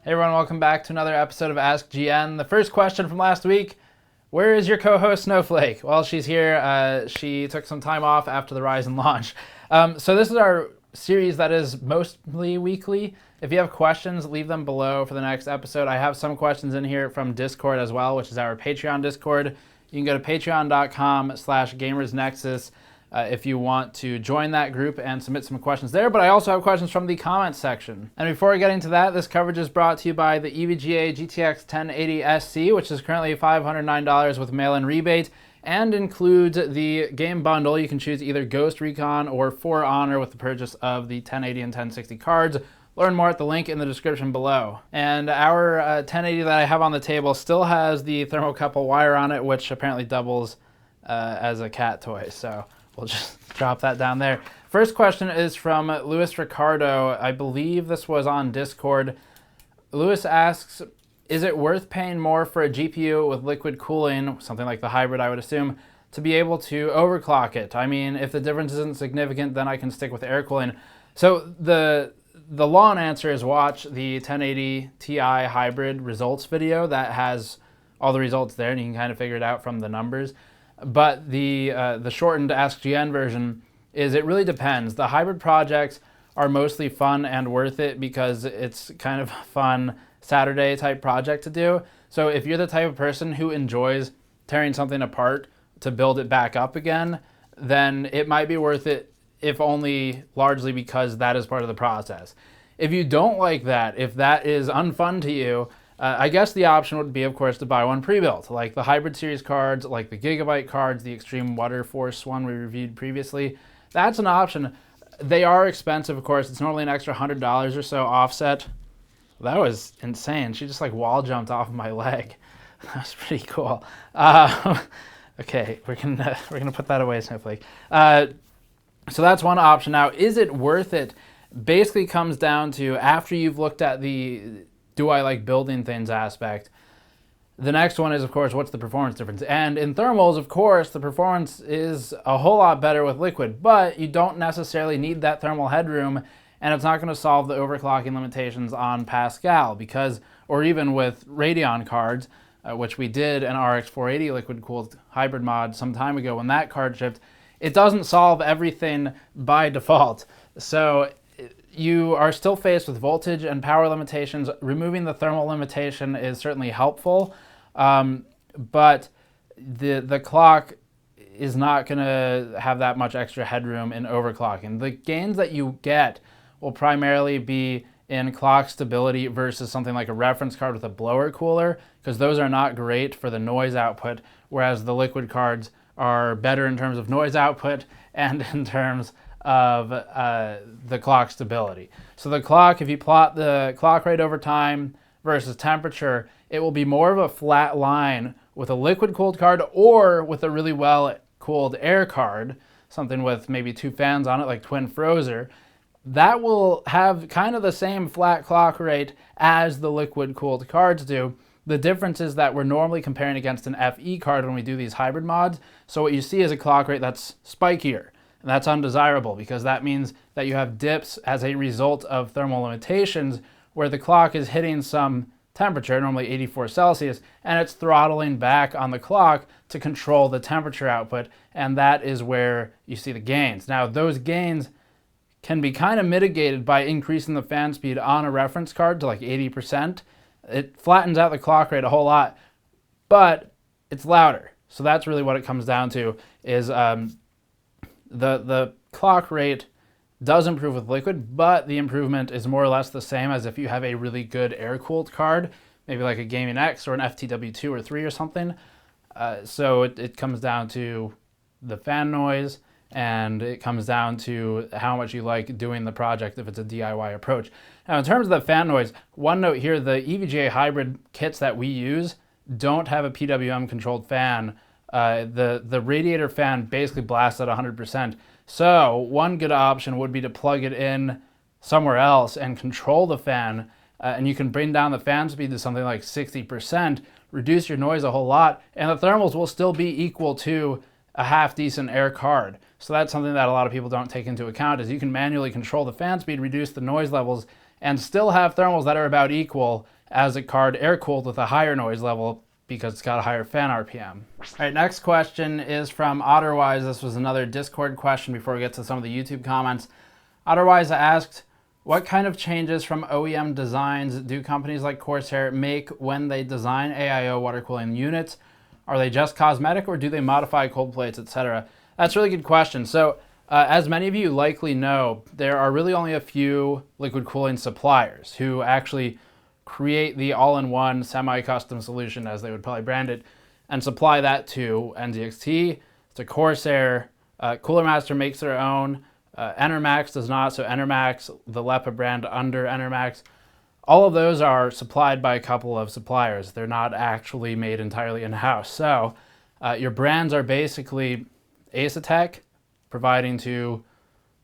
Hey everyone, welcome back to another episode of Ask GN. The first question from last week, where is your co-host Snowflake? Well, she's here. She took some time off after the Ryzen launch. So this is our series that is mostly weekly. If you have questions, leave them below for the next episode. I have some questions in here from Discord as well, which is our Patreon Discord. You can go to patreon.com/gamersnexus if you want to join that group and submit some questions there, but I also have questions from the comments section. And before getting to that, this coverage is brought to you by the EVGA GTX 1080 SC, which is currently $509 with mail-in rebate, and includes the game bundle. You can choose either Ghost Recon or For Honor with the purchase of the 1080 and 1060 cards. Learn more at the link in the description below. And our 1080 that I have on the table still has the thermocouple wire on it, which apparently doubles as a cat toy. So we'll just drop that down there. First question is from LuissRicardo. I believe this was on Discord. Louis asks, is it worth paying more for a GPU with liquid cooling, something like the hybrid I would assume, to be able to overclock it? I mean, if the difference isn't significant, then I can stick with air cooling. So the long answer is watch the 1080 Ti hybrid results video. That has all the results there, and you can kind of figure it out from the numbers. But the shortened Ask GN version is it really depends. The hybrid projects are mostly fun and worth it because it's kind of a fun Saturday type project to do. So if you're the type of person who enjoys tearing something apart to build it back up again, then it might be worth it, if only largely because that is part of the process. If you don't like that, if that is unfun to you, I guess the option would be, of course, to buy one pre-built, like the Hybrid Series cards, like the Gigabyte cards, the Extreme Water Force one we reviewed previously. That's an option. They are expensive, of course. It's normally an extra $100 or so offset. That was insane. She just like wall jumped off of my leg. That was pretty cool. Okay, we're gonna put that away, Snowflake. So that's one option. Now, is it worth it? Basically comes down to, after you've looked at the do I like building things aspect, the next one is, of course, what's the performance difference? And in thermals, of course, the performance is a whole lot better with liquid, but you don't necessarily need that thermal headroom, and it's not going to solve the overclocking limitations on Pascal, because, or even with Radeon cards, which we did an RX 480 liquid-cooled hybrid mod some time ago when that card shipped, it doesn't solve everything by default. So you are still faced with voltage and power limitations. Removing the thermal limitation is certainly helpful, but the clock is not going to have that much extra headroom in overclocking. The gains that you get will primarily be in clock stability versus something like a reference card with a blower cooler, because those are not great for the noise output, whereas the liquid cards are better in terms of noise output and in terms of the clock stability. So the clock, if you plot the clock rate over time versus temperature, it will be more of a flat line with a liquid cooled card or with a really well cooled air card, something with maybe two fans on it like Twin Frozer. That will have kind of the same flat clock rate as the liquid cooled cards do. The difference is that we're normally comparing against an FE card when we do these hybrid mods. So what you see is a clock rate that's spikier. And that's undesirable because that means that you have dips as a result of thermal limitations where the clock is hitting some temperature, normally 84 Celsius, and it's throttling back on the clock to control the temperature output, and that is where you see the gains. Now, those gains can be kind of mitigated by increasing the fan speed on a reference card to like 80%. It flattens out the clock rate a whole lot, but it's louder. So that's really what it comes down to is the clock rate does improve with liquid, but the improvement is more or less the same as if you have a really good air-cooled card, maybe like a Gaming X or an FTW2 or 3 or something. So it comes down to the fan noise, and it comes down to how much you like doing the project if it's a DIY approach. Now, in terms of the fan noise, one note here, the EVGA hybrid kits that we use don't have a PWM-controlled fan. The radiator fan basically blasts at 100%. So one good option would be to plug it in somewhere else and control the fan, and you can bring down the fan speed to something like 60%, reduce your noise a whole lot, and the thermals will still be equal to a half-decent air card. So that's something that a lot of people don't take into account, is you can manually control the fan speed, reduce the noise levels, and still have thermals that are about equal as a card air-cooled with a higher noise level because it's got a higher fan RPM. All right, next question is from Otterwise. This was another Discord question before we get to some of the YouTube comments. Otterwise asked, what kind of changes from OEM designs do companies like Corsair make when they design AIO water cooling units? Are they just cosmetic, or do they modify cold plates, etc.? That's a really good question. So as many of you likely know, there are really only a few liquid cooling suppliers who actually create the all-in-one semi-custom solution, as they would probably brand it, and supply that to NZXT, to Corsair. Cooler Master makes their own. Enermax does not, so Enermax, the LEPA brand under Enermax, all of those are supplied by a couple of suppliers. They're not actually made entirely in-house. So your brands are basically Asetek, providing to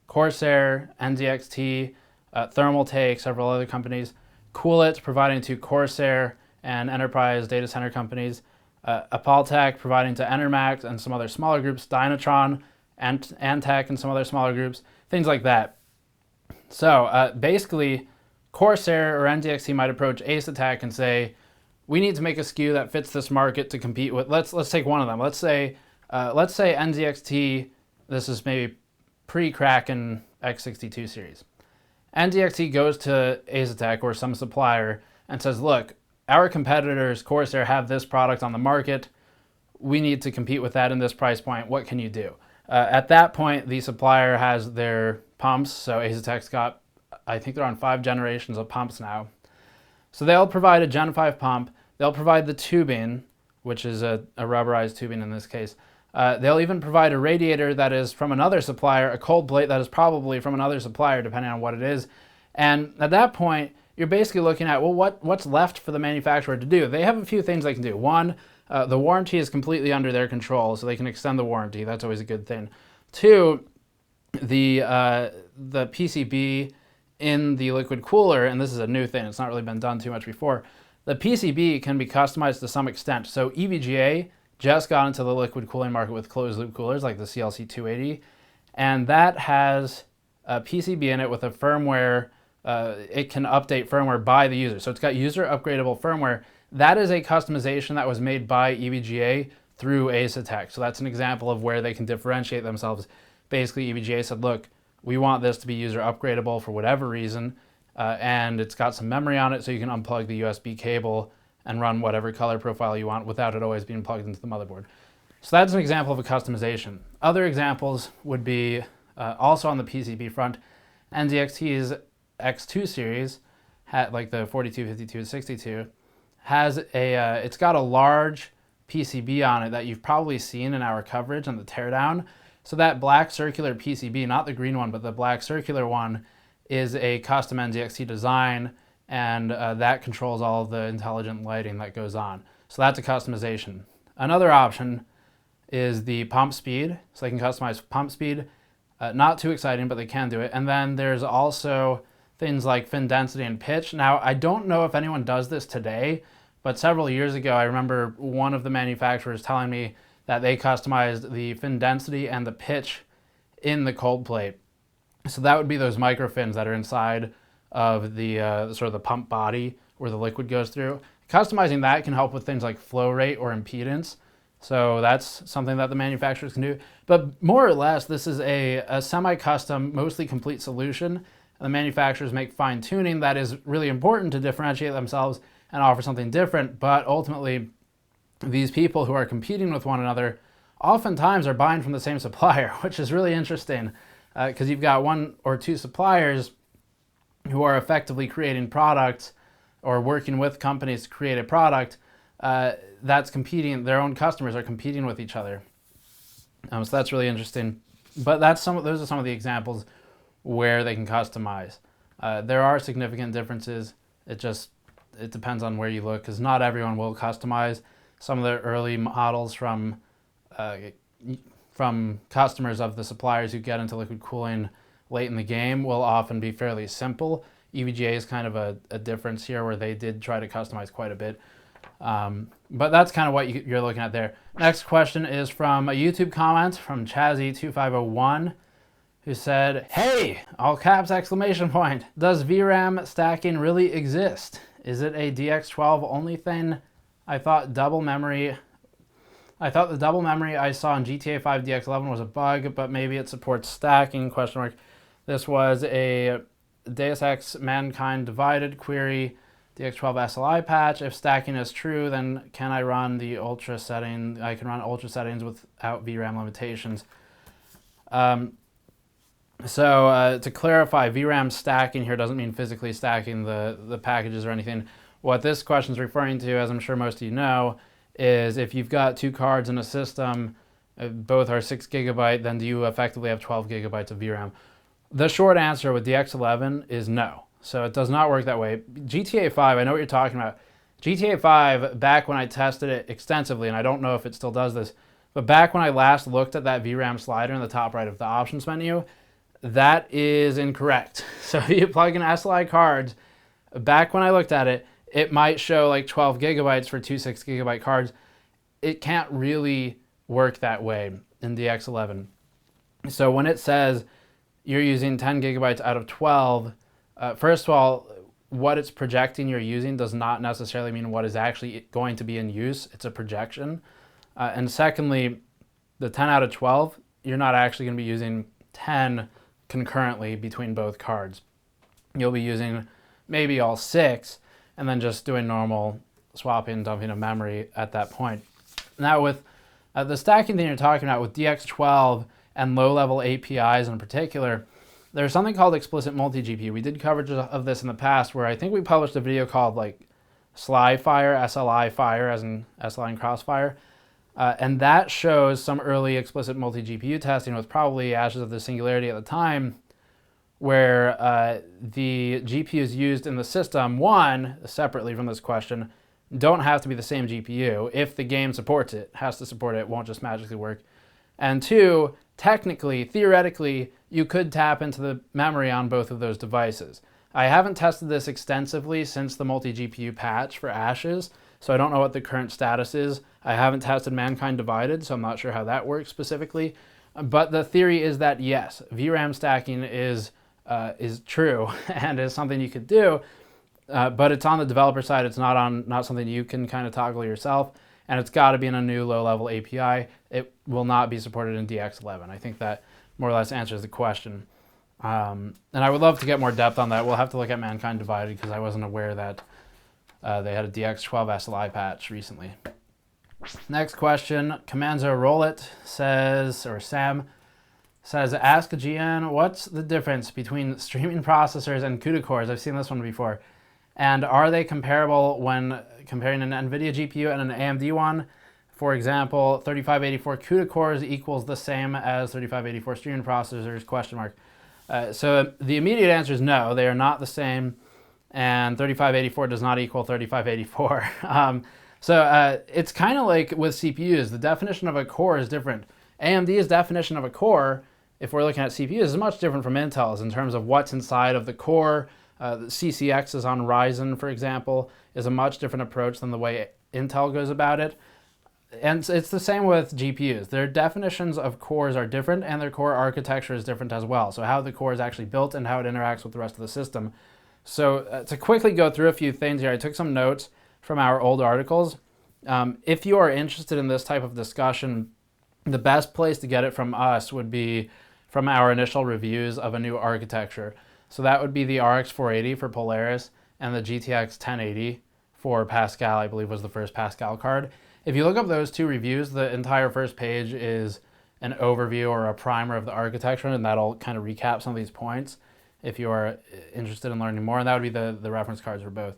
Corsair, NZXT, Thermaltake, several other companies, Coolitz, providing to Corsair and enterprise data center companies, Apaltec, providing to Enermax and some other smaller groups, Dynatron, Antec and some other smaller groups, things like that. So basically, Corsair or NZXT might approach Asetek and say, we need to make a SKU that fits this market to compete with. Let's take one of them. Let's say NZXT. This is maybe pre-Kraken X62 series. NZXT goes to Asetek or some supplier and says, look, our competitors, Corsair, have this product on the market. We need to compete with that in this price point. What can you do? At that point, the supplier has their pumps. So Asetek's got, I think they're on 5 generations of pumps now. So they'll provide a Gen 5 pump. They'll provide the tubing, which is a rubberized tubing in this case. They'll even provide a radiator that is from another supplier, a cold plate that is probably from another supplier, depending on what it is. And at that point, you're basically looking at, well, what's left for the manufacturer to do? They have a few things they can do. One, the warranty is completely under their control, so they can extend the warranty. That's always a good thing. Two, the PCB in the liquid cooler, and this is a new thing, it's not really been done too much before, the PCB can be customized to some extent. So EVGA just got into the liquid cooling market with closed loop coolers like the CLC 280, and that has a PCB in it with a firmware, it can update firmware by the user. So it's got user upgradable firmware. That is a customization that was made by EVGA through Asetek. So that's an example of where they can differentiate themselves. Basically, EVGA said, look, we want this to be user upgradable for whatever reason, and it's got some memory on it so you can unplug the USB cable and run whatever color profile you want without it always being plugged into the motherboard. So that's an example of a customization. Other examples would be also on the PCB front. NZXT's X2 series, like the 42, 52, 62, has it's got a large PCB on it that you've probably seen in our coverage on the teardown. So that black circular PCB, not the green one, but the black circular one, is a custom NZXT design, and that controls all of the intelligent lighting that goes on. So that's a customization. Another option is the pump speed. So they can customize pump speed. Not too exciting, but they can do it. And then there's also things like fin density and pitch. Now, I don't know if anyone does this today, but several years ago, I remember one of the manufacturers telling me that they customized the fin density and the pitch in the cold plate. So that would be those micro fins that are inside of the sort of the pump body where the liquid goes through. Customizing that can help with things like flow rate or impedance. So that's something that the manufacturers can do. But more or less, this is a semi-custom, mostly complete solution. And the manufacturers make fine-tuning that is really important to differentiate themselves and offer something different. But ultimately, these people who are competing with one another oftentimes are buying from the same supplier, which is really interesting because you've got one or two suppliers who are effectively creating products or working with companies to create a product that's competing, their own customers are competing with each other. So that's really interesting. But those are some of the examples where they can customize. There are significant differences. It depends on where you look, because not everyone will customize. Some of the early models from customers of the suppliers who get into liquid cooling late in the game will often be fairly simple. EVGA is kind of a difference here where they did try to customize quite a bit. But that's kind of what you're looking at there. Next question is from a YouTube comment from Chazzy2501, who said, "Hey, all caps exclamation point. Does VRAM stacking really exist? Is it a DX12 only thing? I thought the double memory I saw in GTA 5 DX11 was a bug, but maybe it supports stacking, question mark. This was a Deus Ex Mankind Divided query DX12 SLI patch. If stacking is true, then can I run the ultra setting? I can run ultra settings without VRAM limitations." So to clarify, VRAM stacking here doesn't mean physically stacking the packages or anything. What this question is referring to, as I'm sure most of you know, is if you've got two cards in a system, both are 6 GB, then do you effectively have 12 GB of VRAM? The short answer with DX11 is no. So it does not work that way. GTA 5, I know what you're talking about. GTA 5, back when I tested it extensively, and I don't know if it still does this, but back when I last looked at that VRAM slider in the top right of the options menu, that is incorrect. So if you plug in SLI cards, back when I looked at it, it might show like 12 GB for two 6 GB cards. It can't really work that way in DX11. So when it says you're using 10 GB out of 12, first of all, what it's projecting you're using does not necessarily mean what is actually going to be in use. It's a projection. And secondly, the 10 out of 12, you're not actually going to be using 10 concurrently between both cards. You'll be using maybe all 6 and then just doing normal swapping and dumping of memory at that point. Now with the stacking thing you're talking about with DX12 and low-level APIs in particular, there's something called explicit multi-GPU. We did coverage of this in the past where I think we published a video called like SLI Fire, SLI Fire, as in SLI and Crossfire. And that shows some early explicit multi-GPU testing with probably Ashes of the Singularity at the time, where the GPUs used in the system, one, separately from this question, don't have to be the same GPU. If the game supports it, has to support it, won't just magically work. And two, technically, theoretically, you could tap into the memory on both of those devices. I haven't tested this extensively since the multi-GPU patch for Ashes, so I don't know what the current status is. I haven't tested Mankind Divided, so I'm not sure how that works specifically. But the theory is that yes, VRAM stacking is true and is something you could do, but it's on the developer side. It's not something you can kind of toggle yourself, and it's got to be in a new low-level API. It will not be supported in DX11. I think that more or less answers the question. And I would love to get more depth on that. We'll have to look at Mankind Divided because I wasn't aware that they had a DX12 SLI patch recently. Next question, Comanso Rowlett says, or Sam says, ask a GN, what's the difference between streaming processors and Cuda cores? I've seen this one before. And are they comparable when comparing an NVIDIA GPU and an AMD one? For example, 3584 Cuda cores equals the same as 3584 streaming processors, question mark. So the immediate answer is no, they are not the same, and 3584 does not equal 3584. So it's kind of like with CPUs, the definition of a core is different. AMD's definition of a core, if we're looking at CPUs, is much different from Intel's in terms of what's inside of the core. The CCXs on Ryzen, for example, is a much different approach than the way Intel goes about it. And it's the same with GPUs. Their definitions of cores are different, and their core architecture is different as well. So how the core is actually built and how it interacts with the rest of the system. So to quickly go through a few things here, I took some notes from our old articles. If you are interested in this type of discussion, the best place to get it from us would be from our initial reviews of a new architecture. So that would be the RX 480 for Polaris and the GTX 1080 for Pascal, I believe was the first Pascal card. If you look up those two reviews, the entire first page is an overview or a primer of the architecture, and that'll kind of recap some of these points if you are interested in learning more, and that would be the reference cards for both.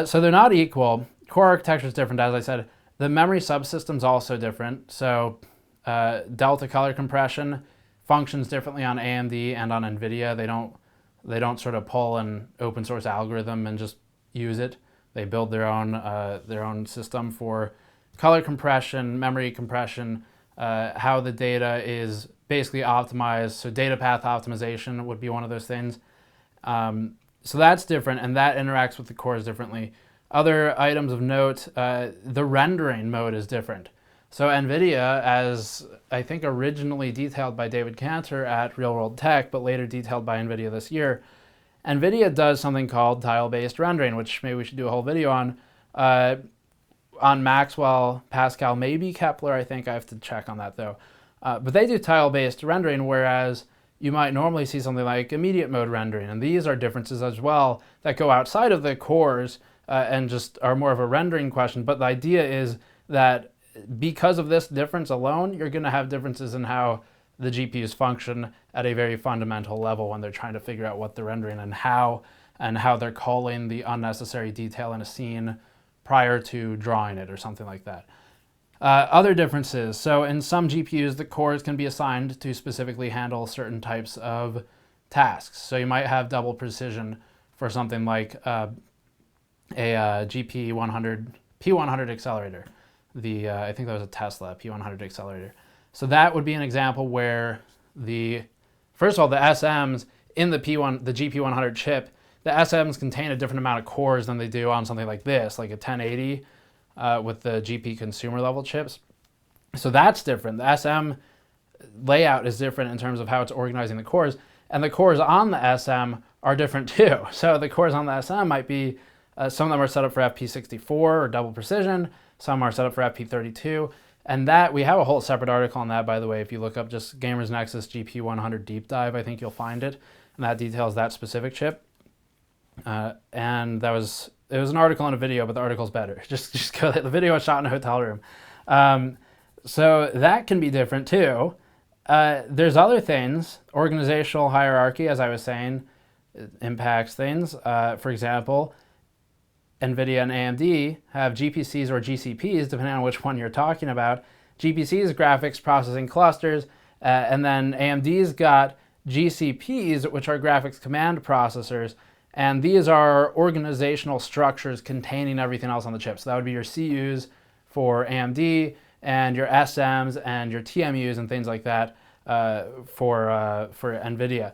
So they're not equal. Core architecture is different, as I said. The memory subsystem is also different. So delta color compression functions differently on AMD and on NVIDIA. They don't sort of pull an open source algorithm and just use it. They build their own system for color compression, memory compression, how the data is basically optimized. So data path optimization would be one of those things. So that's different, and that interacts with the cores differently. Other items of note, the rendering mode is different. So NVIDIA, as I think originally detailed by David Cantor at Real World Tech, but later detailed by NVIDIA this year, NVIDIA does something called tile-based rendering, which maybe we should do a whole video on Maxwell, Pascal, maybe Kepler. I think I have to check on that though. But they do tile-based rendering, whereas you might normally see something like immediate mode rendering. And these are differences as well that go outside of the cores and just are more of a rendering question. But the idea is that because of this difference alone, you're going to have differences in how the GPUs function at a very fundamental level when they're trying to figure out what they're rendering and how they're calling the unnecessary detail in a scene prior to drawing it or something like that. Other differences. So in some GPUs, the cores can be assigned to specifically handle certain types of tasks. So you might have double precision for something like a P100 accelerator. I think that was a Tesla P100 accelerator. So that would be an example where first of all, the SMs in the GP100 chip, the SMs contain a different amount of cores than they do on something like this, like a 1080 with the GP consumer level chips. So that's different. The SM layout is different in terms of how it's organizing the cores, and the cores on the SM are different too. So the cores on the SM might be, some of them are set up for FP64 or double precision, some are set up for FP32, and that, we have a whole separate article on that, by the way. If you look up just Gamers Nexus GP100 deep dive, I think you'll find it, and that details that specific chip. And it was an article and a video, but the article's better. Just go, the video was shot in a hotel room. So that can be different too. There's other things. Organizational hierarchy, as I was saying, impacts things. For example, NVIDIA and AMD have GPCs or GCPs, depending on which one you're talking about. GPCs, graphics processing clusters, and then AMD's got GCPs, which are graphics command processors. And these are organizational structures containing everything else on the chip. So that would be your CUs for AMD and your SMs and your TMUs and things like that for NVIDIA.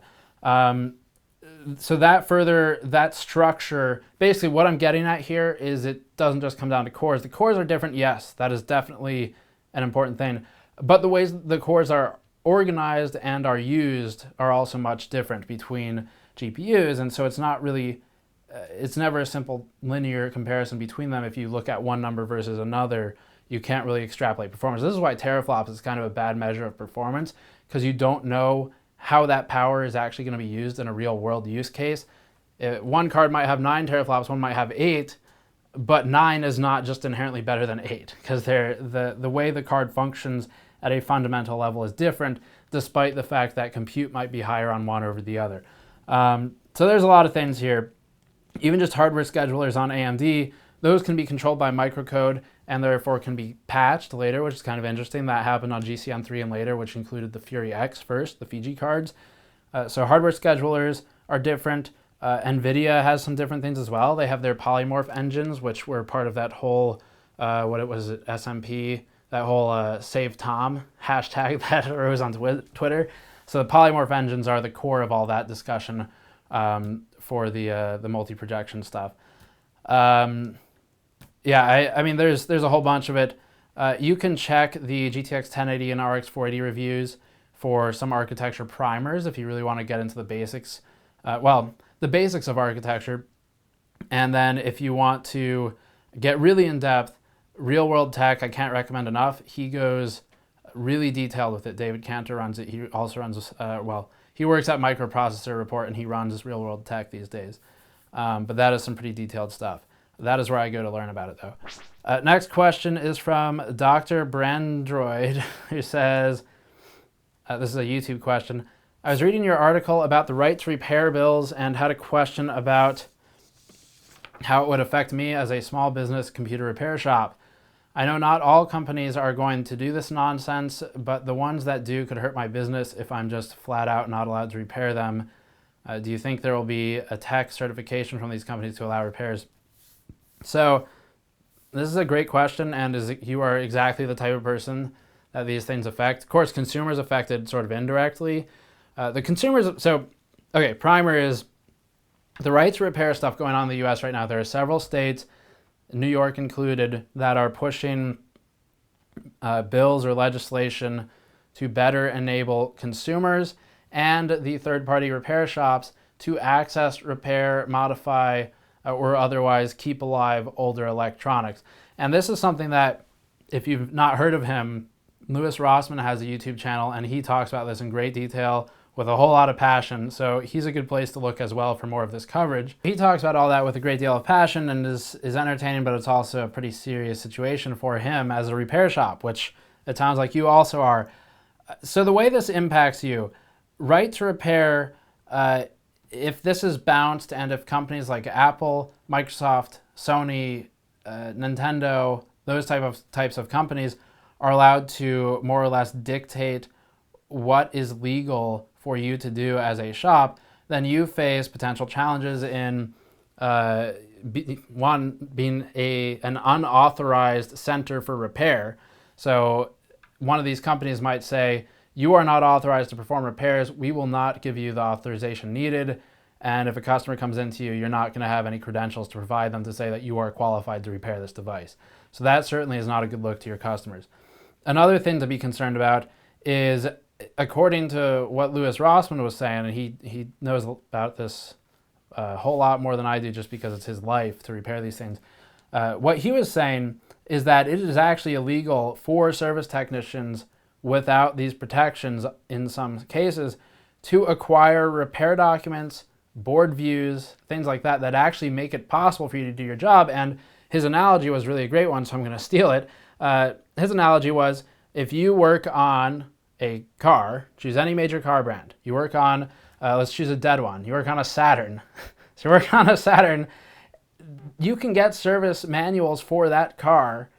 So that structure, basically what I'm getting at here is it doesn't just come down to cores. The cores are different, yes, that is definitely an important thing. But the ways the cores are organized and are used are also much different between GPUs, and so it's not really, it's never a simple linear comparison between them. If you look at one number versus another, you can't really extrapolate performance. This is why teraflops is kind of a bad measure of performance, because you don't know how that power is actually going to be used in a real world use case. One card might have 9 teraflops, one might have 8, but 9 is not just inherently better than 8, because the way the card functions at a fundamental level is different, despite the fact that compute might be higher on one over the other. So there's a lot of things here. Even just hardware schedulers on AMD, those can be controlled by microcode and therefore can be patched later, which is kind of interesting. That happened on GCN3 and later, which included the Fury X first, the Fiji cards. So hardware schedulers are different. NVIDIA has some different things as well. They have their polymorph engines, which were part of that whole, SMP, that whole Save Tom hashtag that arose on Twitter. So the polymorph engines are the core of all that discussion for the multi-projection stuff. Yeah, I mean, there's a whole bunch of it. You can check the GTX 1080 and RX 480 reviews for some architecture primers if you really want to get into the basics. The basics of architecture. And then if you want to get really in-depth, Real World Tech, I can't recommend enough. He goes really detailed with it. David Cantor runs it. He also runs, he works at Microprocessor Report and he runs Real World Tech these days. But that is some pretty detailed stuff. That is where I go to learn about it though. Next question is from Dr. Brandroid, who says, this is a YouTube question. I was reading your article about the right to repair bills and had a question about how it would affect me as a small business computer repair shop. I know not all companies are going to do this nonsense, but the ones that do could hurt my business if I'm just flat out not allowed to repair them. Do you think there will be a tech certification from these companies to allow repairs? So this is a great question, and you are exactly the type of person that these things affect. Of course, consumers affected sort of indirectly. The consumers, primer is the right to repair stuff going on in the US right now. There are several states, New York included, that are pushing bills or legislation to better enable consumers and the third-party repair shops to access, repair, modify, or otherwise keep alive older electronics. And this is something that, if you've not heard of him, Louis Rossmann has a YouTube channel, and he talks about this in great detail with a whole lot of passion, so he's a good place to look as well for more of this coverage. He talks about all that with a great deal of passion and is entertaining, but it's also a pretty serious situation for him as a repair shop, which it sounds like you also are. So the way this impacts you, right to repair, if this is bounced and if companies like Apple, Microsoft, Sony, Nintendo, those types of companies are allowed to more or less dictate what is legal for you to do as a shop, then you face potential challenges in one, being an unauthorized center for repair. So one of these companies might say, you are not authorized to perform repairs, we will not give you the authorization needed, and if a customer comes into you, you're not going to have any credentials to provide them to say that you are qualified to repair this device. So that certainly is not a good look to your customers. Another thing to be concerned about is, according to what Louis Rossmann was saying, and he knows about this a whole lot more than I do just because it's his life to repair these things. What he was saying is that it is actually illegal for service technicians without these protections in some cases to acquire repair documents, board views, things like that, that actually make it possible for you to do your job. And his analogy was really a great one, so I'm going to steal it. His analogy was, if you work on a car, choose any major car brand, you work on, let's choose a dead one, you work on a Saturn. So you work on a Saturn, you can get service manuals for that car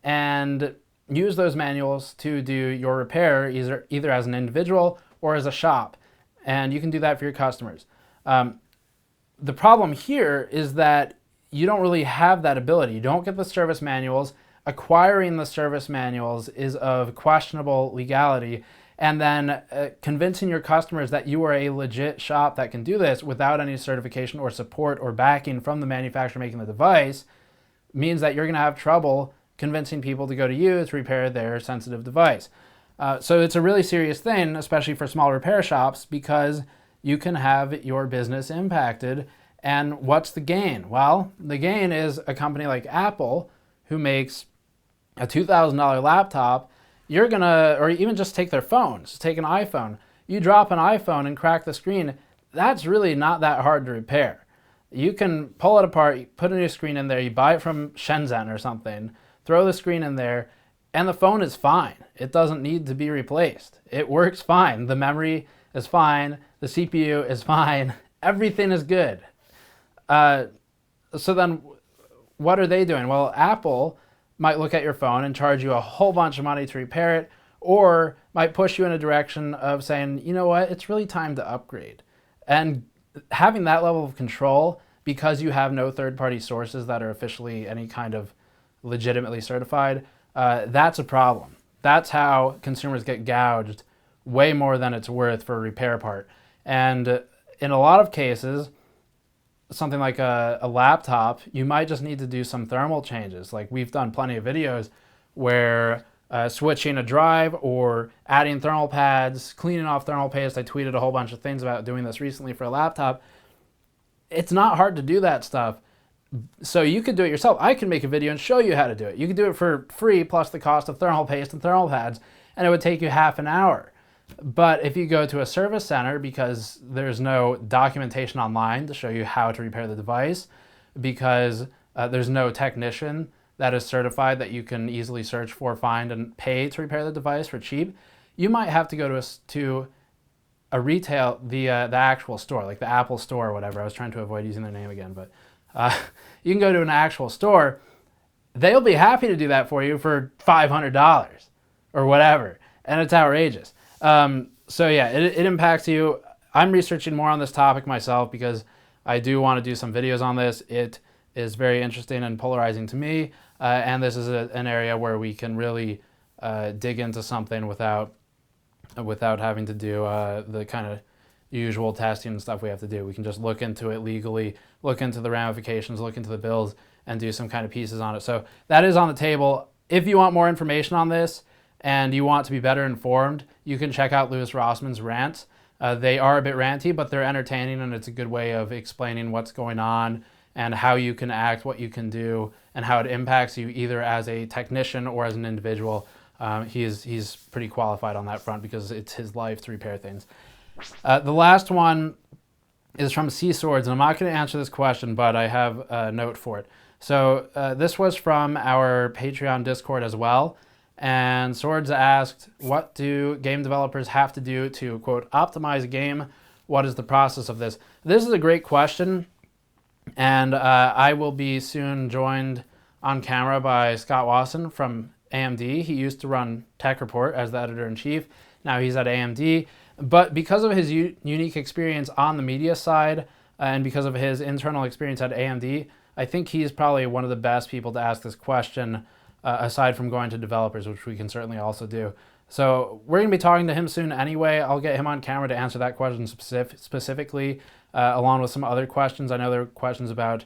and use those manuals to do your repair either as an individual or as a shop. And you can do that for your customers. The problem here is that you don't really have that ability. You don't get the service manuals. Acquiring the service manuals is of questionable legality. And then convincing your customers that you are a legit shop that can do this without any certification or support or backing from the manufacturer making the device means that you're going to have trouble convincing people to go to you to repair their sensitive device. So it's a really serious thing, especially for small repair shops, because you can have your business impacted. And what's the gain? Well, the gain is a company like Apple, who makes a $2,000 laptop. You're gonna, or even just take their phones, take an iPhone. You drop an iPhone and crack the screen, that's really not that hard to repair. You can pull it apart, you put a new screen in there, you buy it from Shenzhen or something, throw the screen in there, and the phone is fine. It doesn't need to be replaced. It works fine. The memory is fine, the CPU is fine, everything is good. So then what are they doing? Well, Apple might look at your phone and charge you a whole bunch of money to repair it, or might push you in a direction of saying, you know what, it's really time to upgrade. And having that level of control, because you have no third-party sources that are officially any kind of legitimately certified, that's a problem. That's how consumers get gouged way more than it's worth for a repair part. And in a lot of cases, something like a laptop, you might just need to do some thermal changes. Like, we've done plenty of videos where switching a drive or adding thermal pads, cleaning off thermal paste. I tweeted a whole bunch of things about doing this recently for a laptop. It's not hard to do that stuff. So you could do it yourself. I can make a video and show you how to do it. You could do it for free plus the cost of thermal paste and thermal pads, and it would take you half an hour. But if you go to a service center, because there's no documentation online to show you how to repair the device, because there's no technician that is certified that you can easily search for, find, and pay to repair the device for cheap, you might have to go to a retail, the actual store, like the Apple store or whatever. I was trying to avoid using their name again, but you can go to an actual store. They'll be happy to do that for you for $500 or whatever, and it's outrageous. So yeah, it impacts you. I'm researching more on this topic myself because I do want to do some videos on this. It is very interesting and polarizing to me, and this is an area where we can really dig into something without having to do the kind of usual testing and stuff we have to do. We can just look into it legally, look into the ramifications, look into the bills, and do some kind of pieces on it. So that is on the table. If you want more information on this and you want to be better informed, you can check out Louis Rossmann's rants. They are a bit ranty, but they're entertaining, and it's a good way of explaining what's going on and how you can act, what you can do, and how it impacts you either as a technician or as an individual. He's pretty qualified on that front because it's his life to repair things. The last one is from C.Swords, and I'm not going to answer this question, but I have a note for it. So this was from our Patreon Discord as well. And Swords asked, what do game developers have to do to, quote, optimize a game? What is the process of this? This is a great question. And I will be soon joined on camera by Scott Wasson from AMD. He used to run Tech Report as the editor-in-chief. Now he's at AMD. But because of his unique experience on the media side and because of his internal experience at AMD, I think he's probably one of the best people to ask this question, aside from going to developers, which we can certainly also do. So we're going to be talking to him soon anyway. I'll get him on camera to answer that question specifically, along with some other questions. I know there were questions about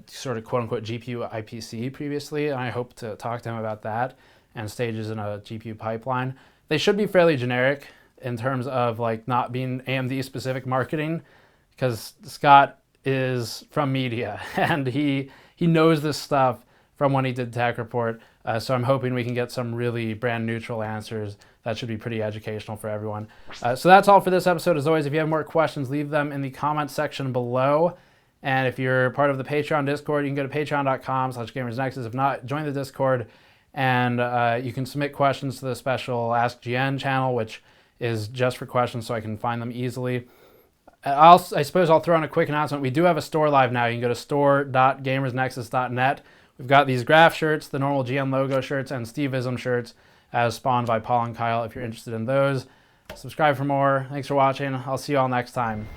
sort of quote-unquote GPU IPC previously, and I hope to talk to him about that and stages in a GPU pipeline. They should be fairly generic in terms of like not being AMD-specific marketing, because Scott is from media, and he knows this stuff from when he did Tech Report. So I'm hoping we can get some really brand neutral answers that should be pretty educational for everyone. So that's all for this episode. As always, if you have more questions, leave them in the comments section below. And if you're part of the Patreon Discord, you can go to patreon.com/gamersnexus. If not, join the Discord, and you can submit questions to the special Ask GN channel, which is just for questions so I can find them easily. I suppose I'll throw in a quick announcement. We do have a store live now. You can go to store.gamersnexus.net. We've got these graph shirts, the normal GN logo shirts, and Steveism shirts as spawned by Paul and Kyle if you're interested in those. Subscribe for more. Thanks for watching. I'll see you all next time.